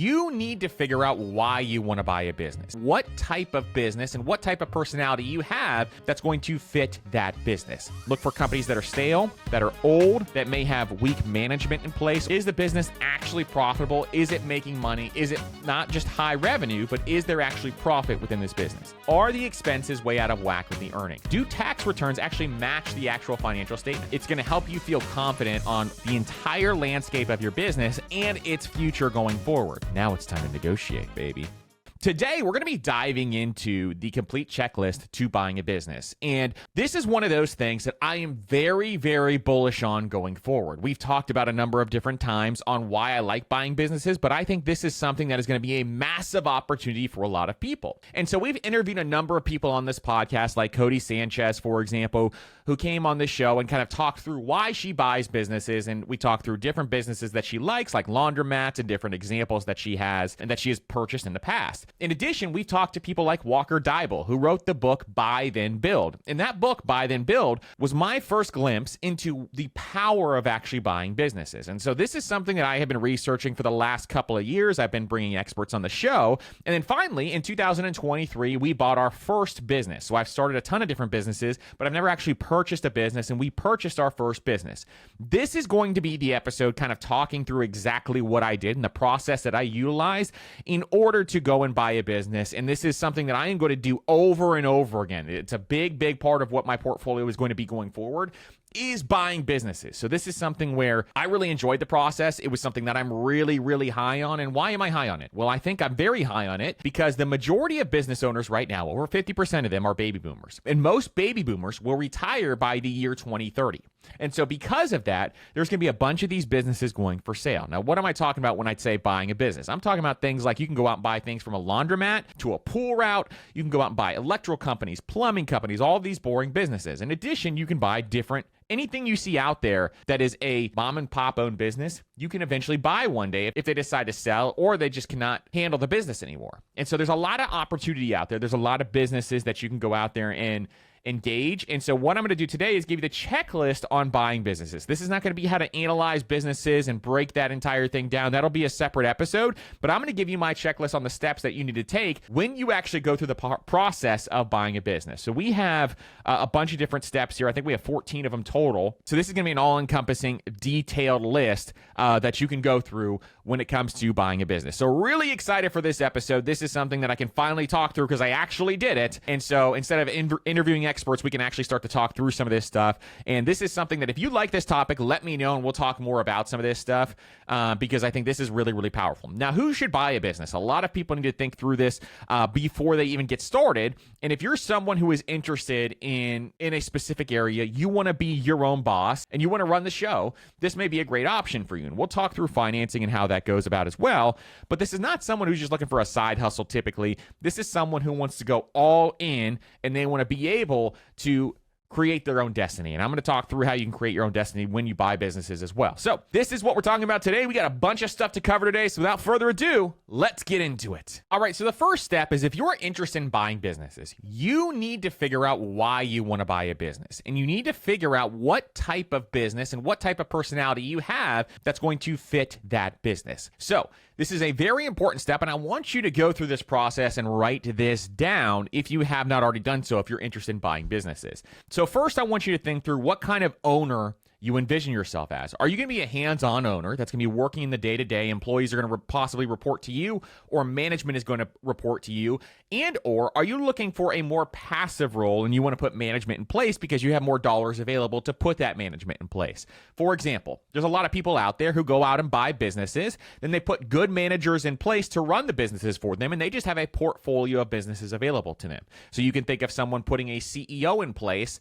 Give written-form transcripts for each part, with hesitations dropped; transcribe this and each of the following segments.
you need to figure out why you want to buy a business. What type of business and what type of personality you have that's going to fit that business. Look for companies that are stale, that are old, that may have weak management in place. Is the business actually profitable? Is it making money? Is it not just high revenue, but is there actually profit within this business? Are the expenses way out of whack with the earnings? Do tax returns actually match the actual financial statement? It's going to help you feel confident on the entire landscape of your business and its future going forward. Now it's time to negotiate, baby. Today, we're going to be diving into the complete checklist to buying a business. And this is one of those things that I am very, very bullish on going forward. We've talked about a number of different times on why I like buying businesses, but I think this is something that is going to be a massive opportunity for a lot of people. And so we've interviewed a number of people on this podcast, like Cody Sanchez, for example, who came on this show and kind of talked through why she buys businesses. And we talked through different businesses that she likes, like laundromats and different examples that she has and that she has purchased in the past. In addition, we've talked to people like Walker Deibel, who wrote the book Buy Then Build. And that book, Buy Then Build, was my first glimpse into the power of actually buying businesses. And so this is something that I have been researching for the last couple of years. I've been bringing experts on the show. And then finally, in 2023, we bought our first business. So I've started a ton of different businesses, but I've never actually purchased a business, and we purchased our first business. This is going to be the episode kind of talking through exactly what I did and the process that I utilized in order to go and buy a business. And this is something that I am going to do over and over again. It's a big, big part of what my portfolio is going to be going forward, is buying businesses. So this is something where I really enjoyed the process. It was something that I'm really, really high on. And why am I high on it? Well, I think I'm very high on it because the majority of business owners right now, over 50% of them, are baby boomers. And most baby boomers will retire by the year 2030. And so because of that, there's going to be a bunch of these businesses going for sale. Now, what am I talking about when I say buying a business? I'm talking about things like you can go out and buy things from a laundromat to a pool route. You can go out and buy electrical companies, plumbing companies, all of these boring businesses. In addition, you can buy anything you see out there that is a mom and pop owned business, you can eventually buy one day if they decide to sell or they just cannot handle the business anymore. And so there's a lot of opportunity out there. There's a lot of businesses that you can go out there and engage. And so what I'm going to do today is give you the checklist on buying businesses. This is not going to be how to analyze businesses and break that entire thing down. That'll be a separate episode, but I'm going to give you my checklist on the steps that you need to take when you actually go through the process of buying a business. So we have a bunch of different steps here. I think we have 14 of them total. So this is going to be an all-encompassing, detailed list that you can go through when it comes to buying a business. So really excited for this episode. This is something that I can finally talk through because I actually did it. And so instead of interviewing experts, we can actually start to talk through some of this stuff. And this is something that if you like this topic, let me know and we'll talk more about some of this stuff because I think this is really, really powerful. Now, who should buy a business? A lot of people need to think through this before they even get started. And if you're someone who is interested in a specific area, you want to be your own boss and you want to run the show, this may be a great option for you. And we'll talk through financing and how that goes about as well. But this is not someone who's just looking for a side hustle typically. This is someone who wants to go all in and they want to be able to create their own destiny. And I'm going to talk through how you can create your own destiny when you buy businesses as well. So this is what we're talking about today. We got a bunch of stuff to cover today. So without further ado, let's get into it. All right. So the first step is if you're interested in buying businesses, you need to figure out why you want to buy a business. And you need to figure out what type of business and what type of personality you have that's going to fit that business. So this is a very important step, and I want you to go through this process and write this down if you have not already done so, if you're interested in buying businesses. So first, I want you to think through what kind of owner you envision yourself as. Are you going to be a hands-on owner that's going to be working in the day-to-day? Employees are going to possibly report to you, or management is going to report to you? And or are you looking for a more passive role and you want to put management in place because you have more dollars available to put that management in place? For example, there's a lot of people out there who go out and buy businesses, then they put good managers in place to run the businesses for them, and they just have a portfolio of businesses available to them. So you can think of someone putting a CEO in place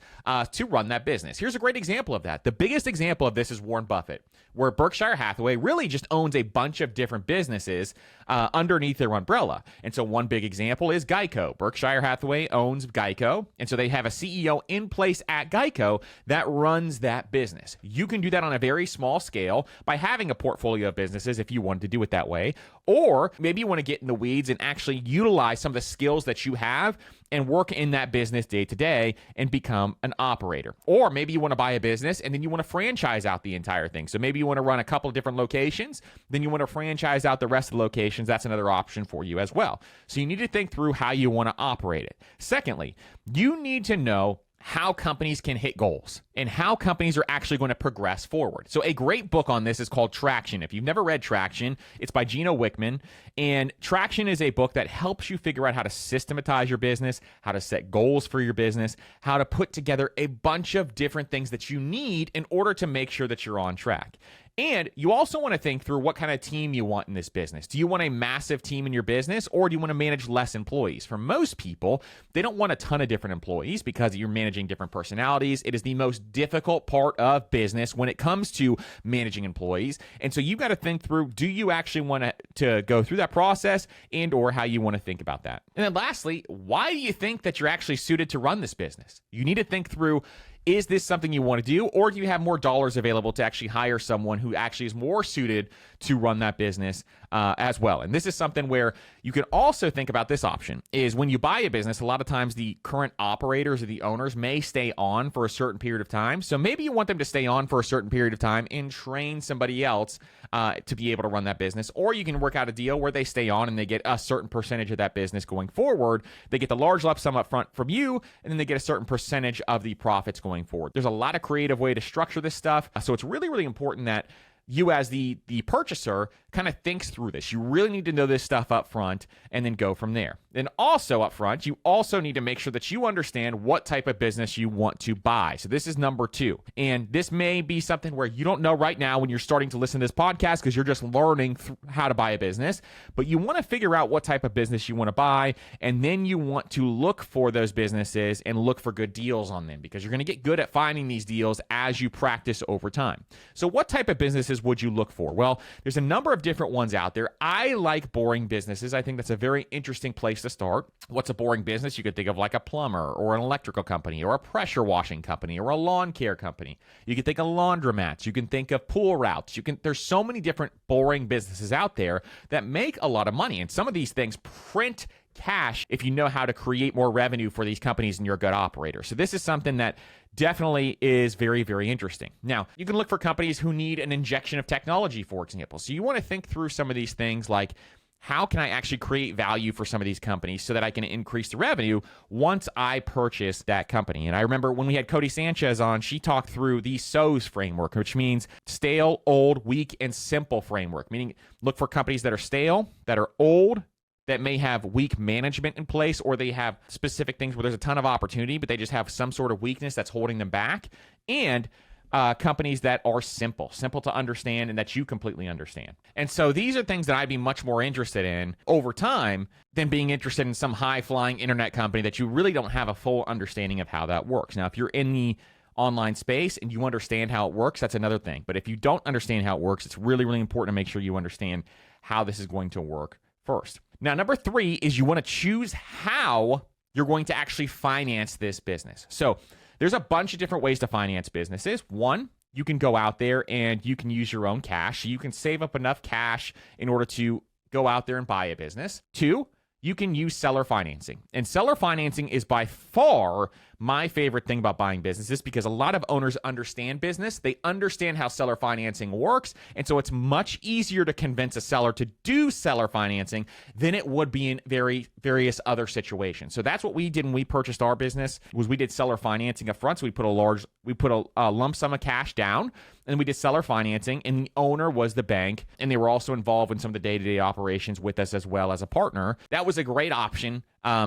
to run that business. Here's a great example of that. The biggest example of this is Warren Buffett, where Berkshire Hathaway really just owns a bunch of different businesses underneath their umbrella. And so one big example is Geico. Berkshire Hathaway owns Geico, and so they have a CEO in place at Geico that runs that business. You can do that on a very small scale by having a portfolio of businesses if you wanted to do it that way. Or maybe you want to get in the weeds and actually utilize some of the skills that you have and work in that business day to day and become an operator. Or maybe you want to buy a business and then you want want to franchise out the entire thing. So maybe you want to run a couple of different locations, then you want to franchise out the rest of the locations. That's another option for you as well. So you need to think through how you want to operate it. Secondly, you need to know how companies can hit goals and how companies are actually going to progress forward. So a great book on this is called Traction. If you've never read Traction, it's by Gino Wickman. And Traction is a book that helps you figure out how to systematize your business, how to set goals for your business, how to put together a bunch of different things that you need in order to make sure that you're on track. And you also want to think through what kind of team you want in this business. Do you want a massive team in your business, or do you want to manage less employees? For most people, they don't want a ton of different employees because you're managing different personalities. It is the most difficult part of business when it comes to managing employees. And so you've got to think through, do you actually want to go through that process, and or how you want to think about that? And then lastly, why do you think that you're actually suited to run this business? You need to think through, is this something you want to do, or do you have more dollars available to actually hire someone who actually is more suited to run that business as well? And this is something where you can also think about this option, is when you buy a business, a lot of times the current operators or the owners may stay on for a certain period of time. So maybe you want them to stay on for a certain period of time and train somebody else to be able to run that business. Or you can work out a deal where they stay on and they get a certain percentage of that business going forward. They get the large lump sum up front from you, and then they get a certain percentage of the profits going forward. There's a lot of creative way to structure this stuff. So it's really, really important that you as the purchaser kind of thinks through this. You really need to know this stuff up front and then go from there. And also up front, you also need to make sure that you understand what type of business you want to buy. So this is number 2. And this may be something where you don't know right now when you're starting to listen to this podcast because you're just learning how to buy a business, but you want to figure out what type of business you want to buy, and then you want to look for those businesses and look for good deals on them, because you're going to get good at finding these deals as you practice over time. So what type of businesses would you look for? Well, there's a number of different ones out there. I like boring businesses. I think that's a very interesting place to start. What's a boring business? You could think of like a plumber or an electrical company or a pressure washing company or a lawn care company. You can think of laundromats. You can think of pool routes. There's so many different boring businesses out there that make a lot of money. And some of these things print cash if you know how to create more revenue for these companies and you're a good operator. So this is something that definitely is very, very interesting. Now, you can look for companies who need an injection of technology, for example. So you want to think through some of these things like, how can I actually create value for some of these companies so that I can increase the revenue once I purchase that company? And I remember when we had Cody Sanchez on, she talked through the SOS framework, which means stale, old, weak, and simple framework, meaning look for companies that are stale, that are old, that may have weak management in place, or they have specific things where there's a ton of opportunity, but they just have some sort of weakness that's holding them back, and companies that are simple to understand and that you completely understand. And so these are things that I'd be much more interested in over time than being interested in some high-flying internet company that you really don't have a full understanding of how that works. Now, if you're in the online space and you understand how it works, that's another thing. But if you don't understand how it works, it's really, really important to make sure you understand how this is going to work first. Now, number 3 is you want to choose how you're going to actually finance this business. So there's a bunch of different ways to finance businesses. One, you can go out there and you can use your own cash. So you can save up enough cash in order to go out there and buy a business. 2, you can use seller financing. And seller financing is by far my favorite thing about buying businesses, because a lot of owners understand business. They understand how seller financing works. And so it's much easier to convince a seller to do seller financing than it would be in various other situations. So that's what we did when we purchased our business, was we did seller financing up front. So we put a lump sum of cash down, and we did seller financing, and the owner was the bank, and they were also involved in some of the day-to-day operations with us as well as a partner. That was a great option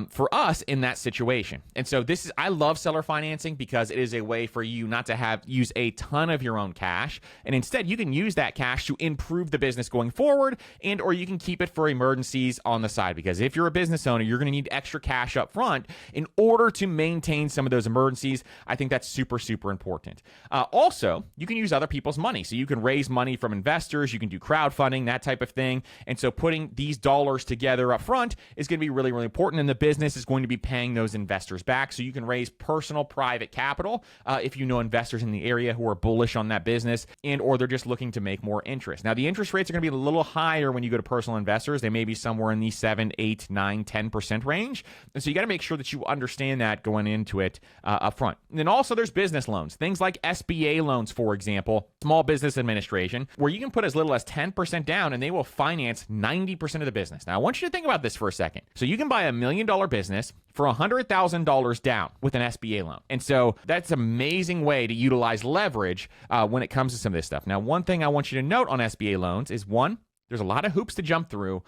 for us in that situation. And so I love seller financing because it is a way for you not to use a ton of your own cash, and instead you can use that cash to improve the business going forward, and or you can keep it for emergencies on the side, because if you're a business owner, you're going to need extra cash up front in order to maintain some of those emergencies. I think that's super, super important. Also, you can use other people's money. So you can raise money from investors, you can do crowdfunding, that type of thing. And so putting these dollars together up front is going to be really, really important. then the business is going to be paying those investors back. So you can raise personal private capital if you know investors in the area who are bullish on that business and or they're just looking to make more interest. Now, the interest rates are going to be a little higher when you go to personal investors. They may be somewhere in the 7, 8, 9, 10% range. And so you got to make sure that you understand that going into it up front. And then also there's business loans, things like SBA loans, for example, Small Business Administration, where you can put as little as 10% down and they will finance 90% of the business. Now, I want you to think about this for a second. So you can buy $1 million business for $100,000 down with an SBA loan. And so that's an amazing way to utilize leverage when it comes to some of this stuff. Now, one thing I want you to note on SBA loans is one, there's a lot of hoops to jump through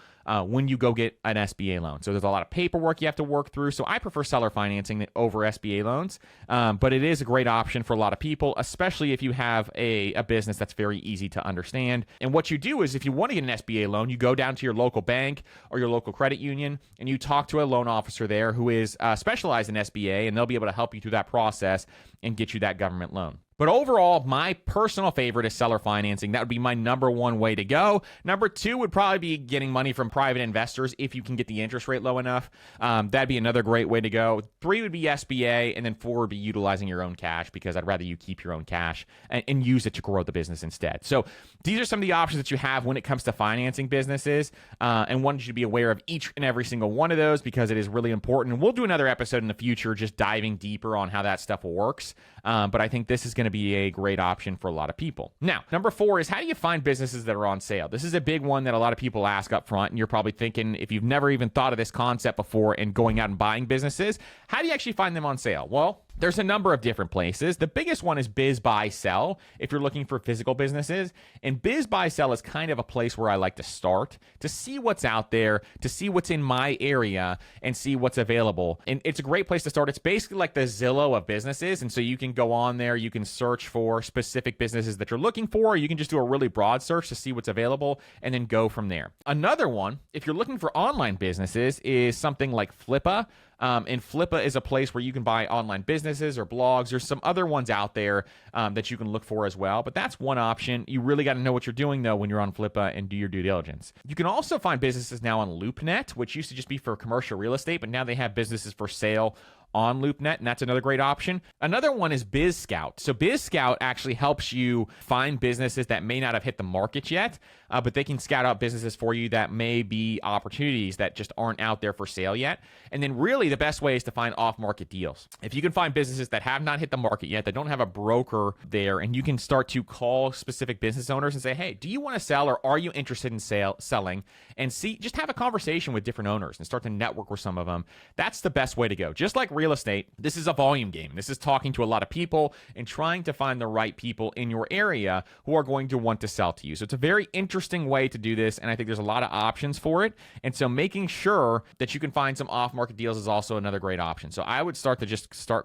when you go get an SBA loan. So there's a lot of paperwork you have to work through. So I prefer seller financing over SBA loans, but it is a great option for a lot of people, especially if you have a business that's very easy to understand. And what you do is if you want to get an SBA loan, you go down to your local bank or your local credit union and you talk to a loan officer there who is specialized in SBA, and they'll be able to help you through that process and get you that government loan. But overall, my personal favorite is seller financing. That would be my number one way to go. Number two would probably be getting money from private investors if you can get the interest rate low enough. That'd be another great way to go. 3 would be SBA, and then 4 would be utilizing your own cash, because I'd rather you keep your own cash and use it to grow the business instead. So these are some of the options that you have when it comes to financing businesses, and one should be aware of each and every single one of those because it is really important. And we'll do another episode in the future just diving deeper on how that stuff works. But I think this is going to be a great option for a lot of people. Now, number 4 is how do you find businesses that are on sale? This is a big one that a lot of people ask up front, and you're probably thinking, if you've never even thought of this concept before and going out and buying businesses, how do you actually find them on sale? Well, there's a number of different places. The biggest one is Biz Buy Sell if you're looking for physical businesses. And Biz Buy Sell is kind of a place where I like to start to see what's out there, to see what's in my area and see what's available. And it's a great place to start. It's basically like the Zillow of businesses. And so you can go on there, you can search for specific businesses that you're looking for, or you can just do a really broad search to see what's available and then go from there. Another one, if you're looking for online businesses, is something like Flippa. And Flippa is a place where you can buy online businesses or blogs. There's some other ones out there that you can look for as well. But that's one option. You really got to know what you're doing, though, when you're on Flippa and do your due diligence. You can also find businesses now on LoopNet, which used to just be for commercial real estate, but now they have businesses for sale on LoopNet, and that's another great option. Another one is Biz Scout. So Biz Scout actually helps you find businesses that may not have hit the market yet, but they can scout out businesses for you that may be opportunities that just aren't out there for sale yet. And then really the best way is to find off-market deals. If you can find businesses that have not hit the market yet, that don't have a broker there, and you can start to call specific business owners and say, hey, do you want to sell, or are you interested in selling? And just have a conversation with different owners and start to network with some of them. That's the best way to go. Just like real estate, this is a volume game. This is talking to a lot of people and trying to find the right people in your area who are going to want to sell to you. So it's a very interesting way to do this, and I think there's a lot of options for it. And so making sure that you can find some off-market deals is also another great option. So I would start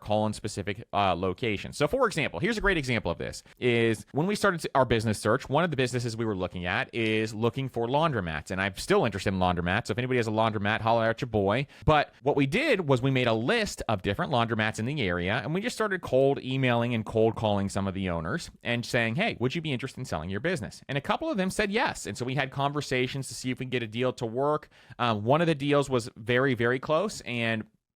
calling specific locations. So for example, here's a great example of this, is when we started our business search, one of the businesses we were looking at is looking for laundromats, and I'm still interested in laundromats. So if anybody has a laundromat, holler at your boy. But what we did was we made a list of different laundromats in the area, and we just started cold emailing and cold calling some of the owners and saying, hey, would you be interested in selling your business? And a couple of them said yes. And so we had conversations to see if we can get a deal to work. One of the deals was very, very close,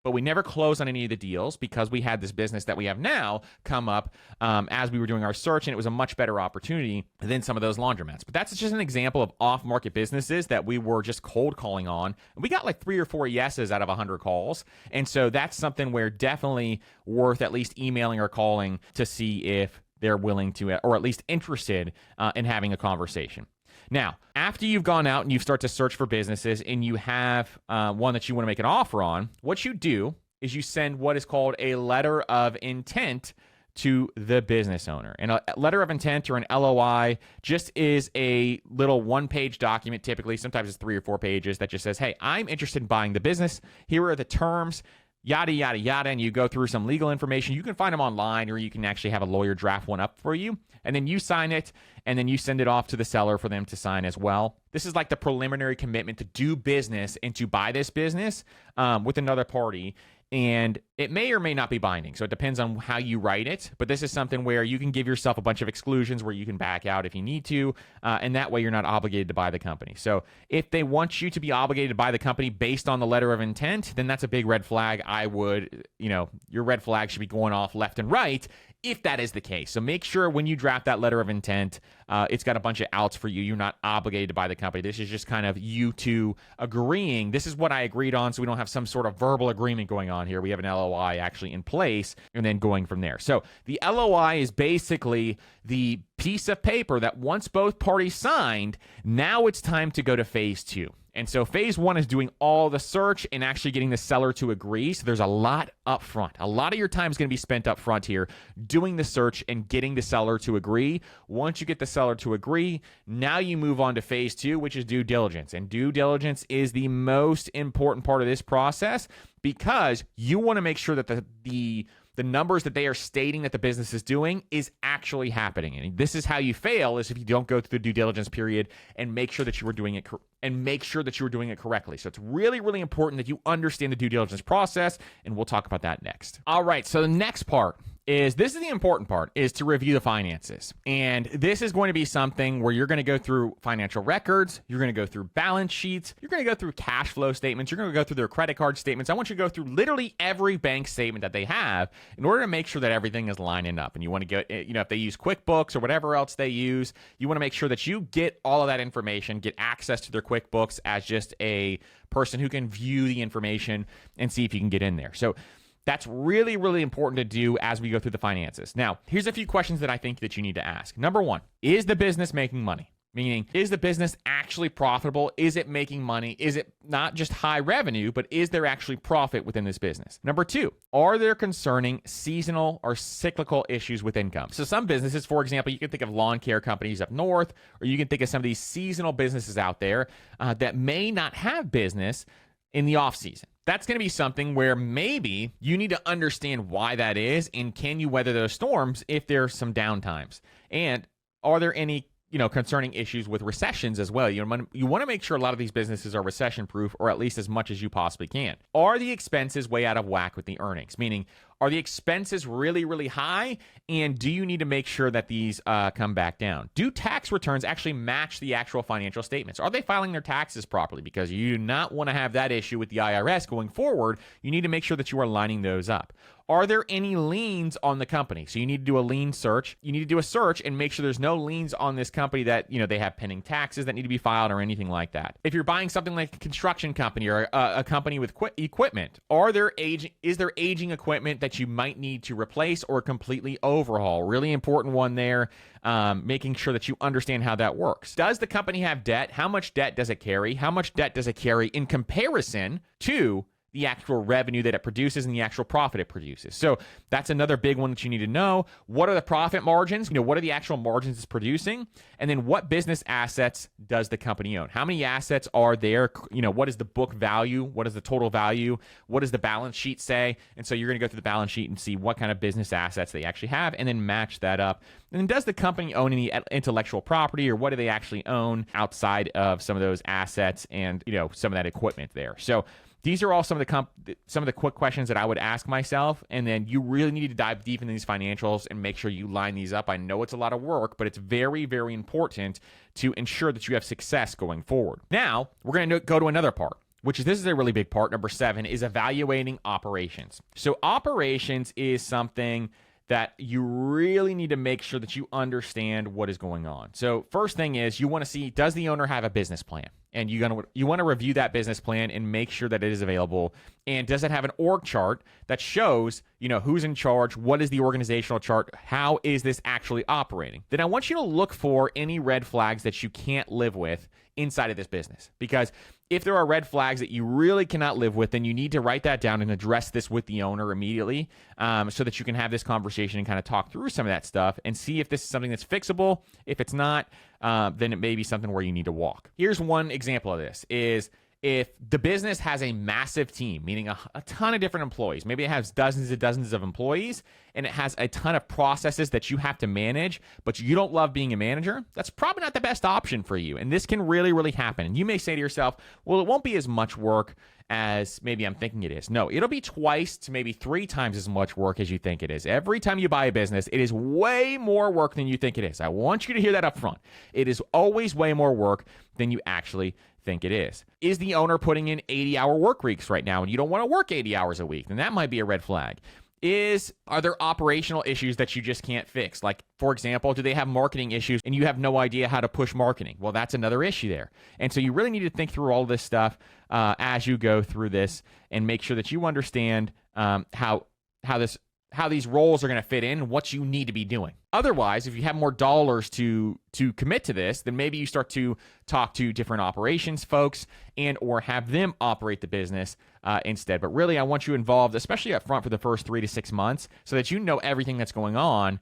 but we never closed on any of the deals because we had this business that we have now come up as we were doing our search, and it was a much better opportunity than some of those laundromats. But that's just an example of off-market businesses that we were just cold calling on. And we got like 3 or 4 yeses out of 100 calls. And so that's something where definitely worth at least emailing or calling to see if they're willing to, or at least interested in having a conversation. Now, after you've gone out and you start to search for businesses and you have one that you want to make an offer on, what you do is you send what is called a letter of intent to the business owner. And a letter of intent, or an LOI, just is a little 1-page document, typically. Sometimes it's 3 or 4 pages, that just says, hey, I'm interested in buying the business. Here are the terms. Yada, yada, yada, and you go through some legal information. You can find them online, or you can actually have a lawyer draft one up for you, and then you sign it, and then you send it off to the seller for them to sign as well. This is like the preliminary commitment to do business and to buy this business with another party. And it may or may not be binding. So it depends on how you write it. But this is something where you can give yourself a bunch of exclusions where you can back out if you need to. And that way you're not obligated to buy the company. So if they want you to be obligated to buy the company based on the letter of intent, then that's a big red flag. Your red flag should be going off left and right if that is the case. So make sure when you draft that letter of intent, it's got a bunch of outs for you. You're not obligated to buy the company. This is just kind of you two agreeing. This is what I agreed on, so we don't have some sort of verbal agreement going on here. We have an LOI actually in place and then going from there. So the LOI is basically the piece of paper that once both parties signed, now it's time to go to phase 2. And so phase 1 is doing all the search and actually getting the seller to agree. So there's a lot up front. A lot of your time is going to be spent up front here doing the search and getting the seller to agree. Once you get the seller to agree, now you move on to phase 2, which is due diligence. And due diligence is the most important part of this process because you want to make sure that the numbers that they are stating that the business is doing is actually happening. And this is how you fail, is if you don't go through the due diligence period and make sure that you were doing it correctly. So it's really, really important that you understand the due diligence process, and we'll talk about that next. All right, so the next part is the important part, is to review the finances. And this is going to be something where you're going to go through financial records, you're going to go through balance sheets, you're going to go through cash flow statements, you're going to go through their credit card statements. I want you to go through literally every bank statement that they have in order to make sure that everything is lining up. And you want to get, if they use QuickBooks or whatever else they use, you want to make sure that you get all of that information, get access to their QuickBooks as just a person who can view the information and see if you can get in there. So that's really, really important to do as we go through the finances. Now, here's a few questions that I think that you need to ask. Number 1, is the business making money? Meaning, is the business actually profitable? Is it making money? Is it not just high revenue, but is there actually profit within this business? Number 2, are there concerning seasonal or cyclical issues with income? So some businesses, for example, you can think of lawn care companies up north, or you can think of some of these seasonal businesses out there that may not have business in the off season. That's going to be something where maybe you need to understand why that is, and can you weather those storms if there's some downtimes? And are there any concerning issues with recessions as well? You want to make sure a lot of these businesses are recession proof, or at least as much as you possibly can. Are the expenses way out of whack with the earnings? Meaning, are the expenses really, really high? And do you need to make sure that these come back down? Do tax returns actually match the actual financial statements? Are they filing their taxes properly? Because you do not want to have that issue with the IRS going forward. You need to make sure that you are lining those up. Are there any liens on the company? So you need to do a lien search. You need to do a search and make sure there's no liens on this company that, they have pending taxes that need to be filed or anything like that. If you're buying something like a construction company or a company with equipment, is there aging equipment that you might need to replace or completely overhaul? Really important one there, making sure that you understand how that works. Does the company have debt? How much debt does it carry? How much debt does it carry in comparison to the actual revenue that it produces and the actual profit it produces? So that's another big one that you need to know. What are the profit margins? What are the actual margins it's producing? And then what business assets does the company own? How many assets are there? What is the book value? What is the total value? What does the balance sheet say? And so you're going to go through the balance sheet and see what kind of business assets they actually have, and then match that up. And then does the company own any intellectual property, or what do they actually own outside of some of those assets and, some of that equipment there? So these are all some of the quick questions that I would ask myself, and then you really need to dive deep into these financials and make sure you line these up. I know it's a lot of work, but it's very, very important to ensure that you have success going forward. Now, we're going to go to another part, this is a really big part. Number 7 is evaluating operations. So operations is something that you really need to make sure that you understand what is going on. So first thing is, you want to see, does the owner have a business plan? And you want to review that business plan and make sure that it is available. And does it have an org chart that shows, who's in charge? What is the organizational chart? How is this actually operating? Then I want you to look for any red flags that you can't live with inside of this business. Because if there are red flags that you really cannot live with, then you need to write that down and address this with the owner immediately, so that you can have this conversation and kind of talk through some of that stuff and see if this is something that's fixable. If it's not, then it may be something where you need to walk. Here's one example of this is, if the business has a massive team, meaning a ton of different employees, maybe it has dozens and dozens of employees, and it has a ton of processes that you have to manage, but you don't love being a manager, that's probably not the best option for you. And this can really, really happen. And you may say to yourself, well, it won't be as much work as maybe I'm thinking it is. No, it'll be twice to maybe 3 times as much work as you think it is. Every time you buy a business, it is way more work than you think it is. I want you to hear that up front. It is always way more work than you actually think it is. Is the owner putting in 80-hour work weeks right now and you don't want to work 80 hours a week? Then that might be a red flag. Are there operational issues that you just can't fix? Like, for example, do they have marketing issues and you have no idea how to push marketing? Well, that's another issue there. And so you really need to think through all this stuff as you go through this and make sure that you understand how these roles are going to fit in and what you need to be doing. Otherwise, if you have more dollars to commit to this, then maybe you start to talk to different operations folks and or have them operate the business instead. But really, I want you involved, especially up front for the first 3 to 6 months, so that you know everything that's going on.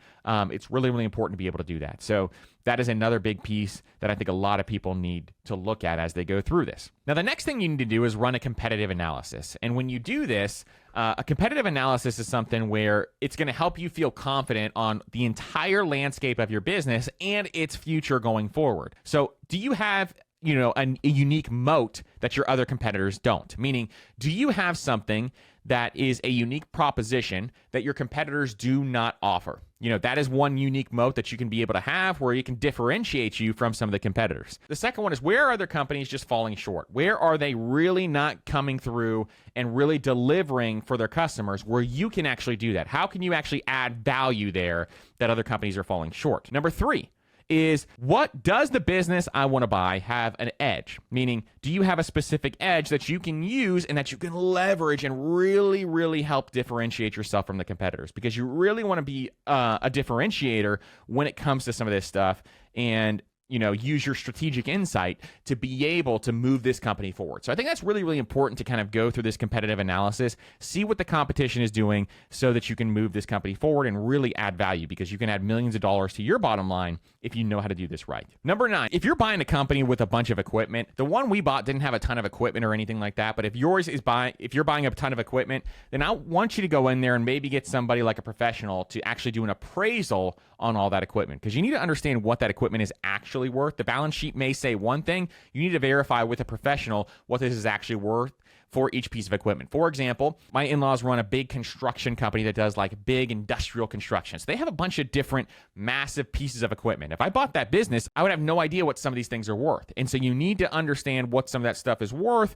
It's really, really important to be able to do that. So that is another big piece that I think a lot of people need to look at as they go through this. Now, the next thing you need to do is run a competitive analysis. And when you do this, a competitive analysis is something where it's going to help you feel confident on the entire landscape of your business and its future going forward. So do you have a unique moat that your other competitors don't? Meaning, do you have something that is a unique proposition that your competitors do not offer? That is one unique moat that you can be able to have where you can differentiate you from some of the competitors. The second one is, where are other companies just falling short? Where are they really not coming through and really delivering for their customers where you can actually do that? How can you actually add value there that other companies are falling short? Number 3 is, what does the business I want to buy have an edge? Meaning, do you have a specific edge that you can use and that you can leverage and really, really help differentiate yourself from the competitors? Because you really want to be a differentiator when it comes to some of this stuff and use your strategic insight to be able to move this company forward. So I think that's really, really important to kind of go through this competitive analysis, see what the competition is doing so that you can move this company forward and really add value, because you can add millions of dollars to your bottom line if you know how to do this right. Number 9, if you're buying a company with a bunch of equipment, the one we bought didn't have a ton of equipment or anything like that, but if you're buying a ton of equipment, then I want you to go in there and maybe get somebody like a professional to actually do an appraisal on all that equipment, because you need to understand what that equipment is actually worth. The balance sheet may say one thing. You need to verify with a professional what this is actually worth for each piece of equipment. For example, my in-laws run a big construction company that does like big industrial construction. So they have a bunch of different massive pieces of equipment. If I bought that business, I would have no idea what some of these things are worth. And so you need to understand what some of that stuff is worth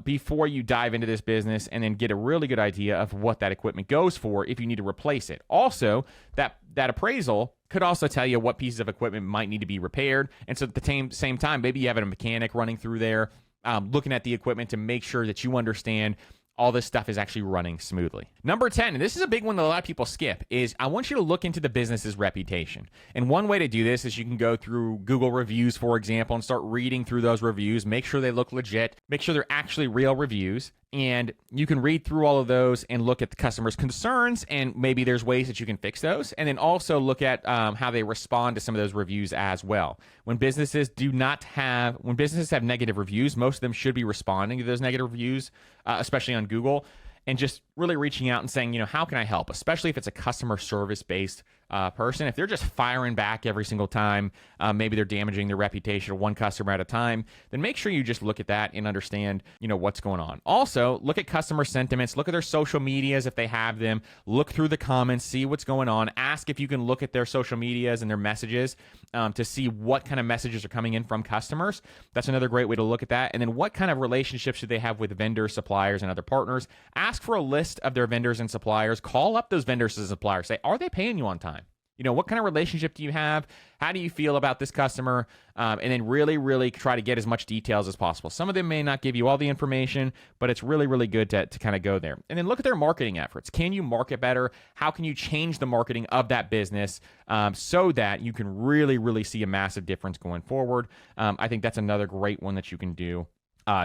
before you dive into this business, and then get a really good idea of what that equipment goes for if you need to replace it. Also, that appraisal could also tell you what pieces of equipment might need to be repaired. And so at the same time, maybe you have a mechanic running through there, looking at the equipment to make sure that you understand all this stuff is actually running smoothly. Number 10, and this is a big one that a lot of people skip, is I want you to look into the business's reputation. And one way to do this is you can go through Google reviews, for example, and start reading through those reviews, make sure they look legit, make sure they're actually real reviews. And you can read through all of those and look at the customer's concerns, and maybe there's ways that you can fix those. And then also look at how they respond to some of those reviews as well. When businesses have negative reviews, most of them should be responding to those negative reviews, especially on Google, and just really reaching out and saying, how can I help? Especially if it's a customer service based person. If they're just firing back every single time, maybe they're damaging their reputation of one customer at a time, then make sure you just look at that and understand, what's going on. Also, look at customer sentiments, look at their social medias if they have them, look through the comments, see what's going on, ask if you can look at their social medias and their messages to see what kind of messages are coming in from customers. That's another great way to look at that. And then what kind of relationships do they have with vendors, suppliers, and other partners? Ask for a list of their vendors and suppliers. Call up those vendors and suppliers. Say, are they paying you on time? What kind of relationship do you have? How do you feel about this customer? And then really, really try to get as much details as possible. Some of them may not give you all the information, but it's really, really good to kind of go there. And then look at their marketing efforts. Can you market better? How can you change the marketing of that business so that you can really, really see a massive difference going forward? I think that's another great one that you can do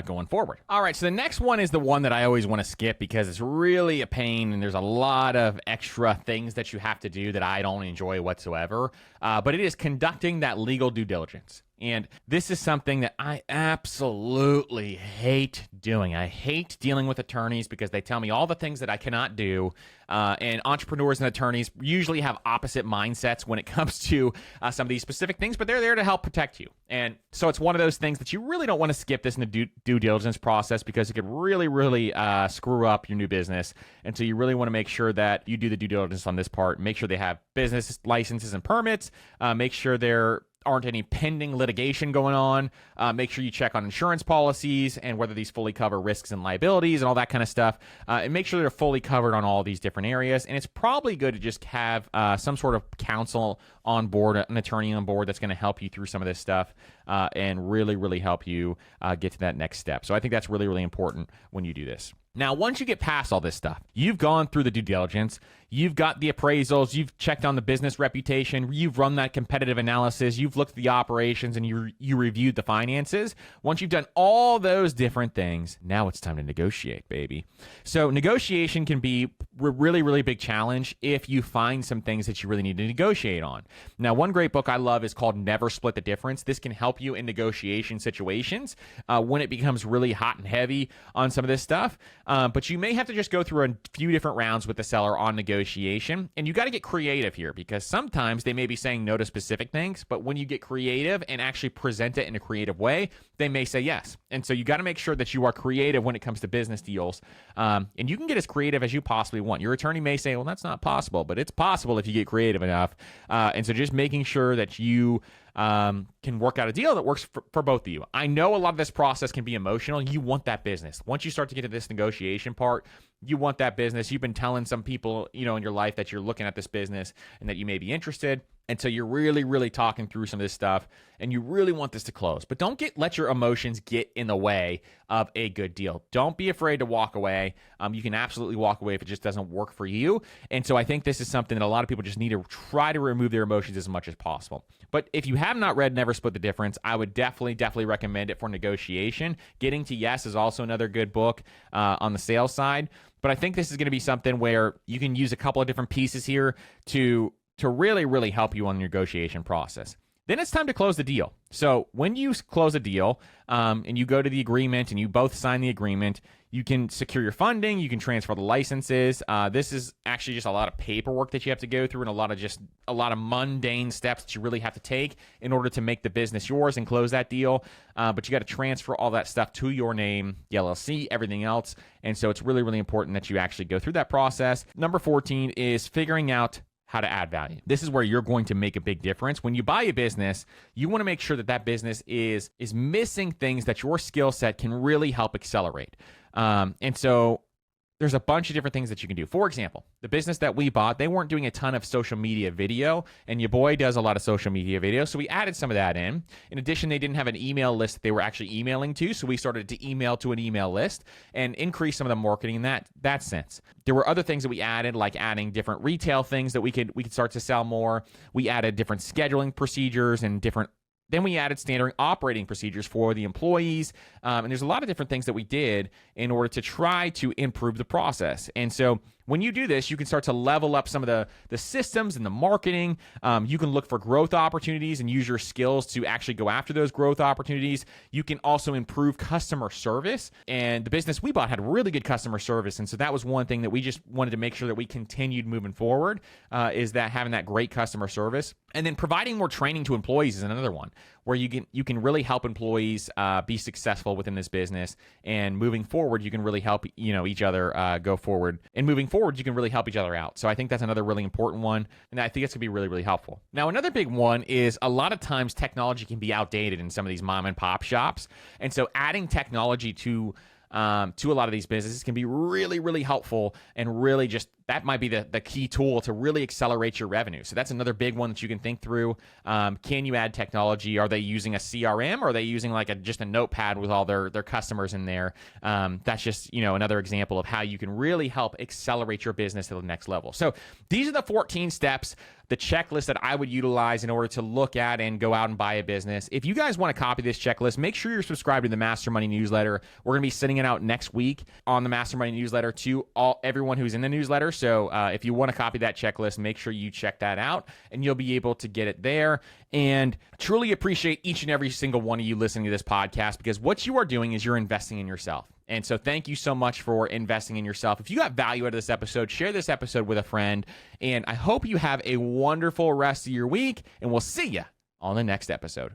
going forward. All right, so the next one is the one that I always want to skip because it's really a pain and there's a lot of extra things that you have to do that I don't enjoy whatsoever. But it is conducting that legal due diligence. And this is something that I absolutely hate doing. I hate dealing with attorneys because they tell me all the things that I cannot do. And entrepreneurs and attorneys usually have opposite mindsets when it comes to some of these specific things, but they're there to help protect you. And so it's one of those things that you really don't want to skip this in the due diligence process because it could really, really screw up your new business. And so you really want to make sure that you do the due diligence on this part. Make sure they have business licenses and permits. Make sure there aren't any pending litigation going on. Make sure you check on insurance policies and whether these fully cover risks and liabilities and all that kind of stuff. And make sure they're fully covered on all these different areas. And it's probably good to just have some sort of counsel on board, an attorney on board that's going to help you through some of this stuff and really, really help you get to that next step. So I think that's really, really important when you do this. Now, once you get past all this stuff, you've gone through the due diligence, you've got the appraisals, you've checked on the business reputation, you've run that competitive analysis, you've looked at the operations, and you reviewed the finances. Once you've done all those different things, now it's time to negotiate, baby. So negotiation can be a really, really big challenge if you find some things that you really need to negotiate on. Now, one great book I love is called Never Split the Difference. This can help you in negotiation situations when it becomes really hot and heavy on some of this stuff. But you may have to just go through a few different rounds with the seller on negotiation. And you got to get creative here because sometimes they may be saying no to specific things, but when you get creative and actually present it in a creative way, they may say yes. And so you got to make sure that you are creative when it comes to business deals. And you can get as creative as you possibly want. Your attorney may say, well, that's not possible, but it's possible if you get creative enough. And so just making sure that you can work out a deal that works for both of you. I know a lot of this process can be emotional. You want that business. Once you start to get to this negotiation part, you want that business. You've been telling some people, in your life that you're looking at this business and that you may be interested. And so you're really, really talking through some of this stuff and you really want this to close. But don't let your emotions get in the way of a good deal. Don't be afraid to walk away. You can absolutely walk away if it just doesn't work for you. And so I think this is something that a lot of people just need to try to remove their emotions as much as possible. But if you have not read Never Split the Difference, I would definitely recommend it for negotiation. Getting to Yes is also another good book on the sales side. But I think this is going to be something where you can use a couple of different pieces here to really, really help you on the negotiation process. Then it's time to close the deal. So when you close a deal and you go to the agreement and you both sign the agreement, you can secure your funding, you can transfer the licenses. This is actually just a lot of paperwork that you have to go through and a lot of mundane steps that you really have to take in order to make the business yours and close that deal. But you got to transfer all that stuff to your name, the LLC, everything else. And so it's really, really important that you actually go through that process. Number 14 is figuring out how to add value. This is where you're going to make a big difference. When you buy a business, you want to make sure that business is missing things that your skill set can really help accelerate. And so there's a bunch of different things that you can do. For example, the business that we bought, they weren't doing a ton of social media video, and your boy does a lot of social media video, so we added some of that in. In addition, they didn't have an email list that they were actually emailing to, so we started to email to an email list and increase some of the marketing in that sense. There were other things that we added, like adding different retail things that we could start to sell more. We added different scheduling procedures and then we added standard operating procedures for the employees. And there's a lot of different things that we did in order to try to improve the process. And so when you do this, you can start to level up some of the systems and the marketing. You can look for growth opportunities and use your skills to actually go after those growth opportunities. You can also improve customer service. And the business we bought had really good customer service. And so that was one thing that we just wanted to make sure that we continued moving forward, is that having that great customer service. And then providing more training to employees is another one, where you can really help employees be successful within this business. And moving forward, you can really help each other go forward. And moving forward, you can really help each other out. So I think that's another really important one, and I think it's going to be really, really helpful. Now, another big one is a lot of times technology can be outdated in some of these mom and pop shops. And so adding technology to a lot of these businesses can be really, really helpful, and really just that might be the key tool to really accelerate your revenue. So that's another big one that you can think through. Can you add technology? Are they using a CRM, or are they using just a notepad with all their customers in there? That's just another example of how you can really help accelerate your business to the next level. So these are the 14 steps the checklist that I would utilize in order to look at and go out and buy a business. If you guys want to copy this checklist, make sure you're subscribed to the Master Money newsletter. We're going to be sending it out next week on the Master Money newsletter to everyone who's in the newsletter. So if you want to copy that checklist, make sure you check that out and you'll be able to get it there. And truly appreciate each and every single one of you listening to this podcast, because what you are doing is you're investing in yourself. And so thank you so much for investing in yourself. If you got value out of this episode, share this episode with a friend. And I hope you have a wonderful rest of your week, and we'll see you on the next episode.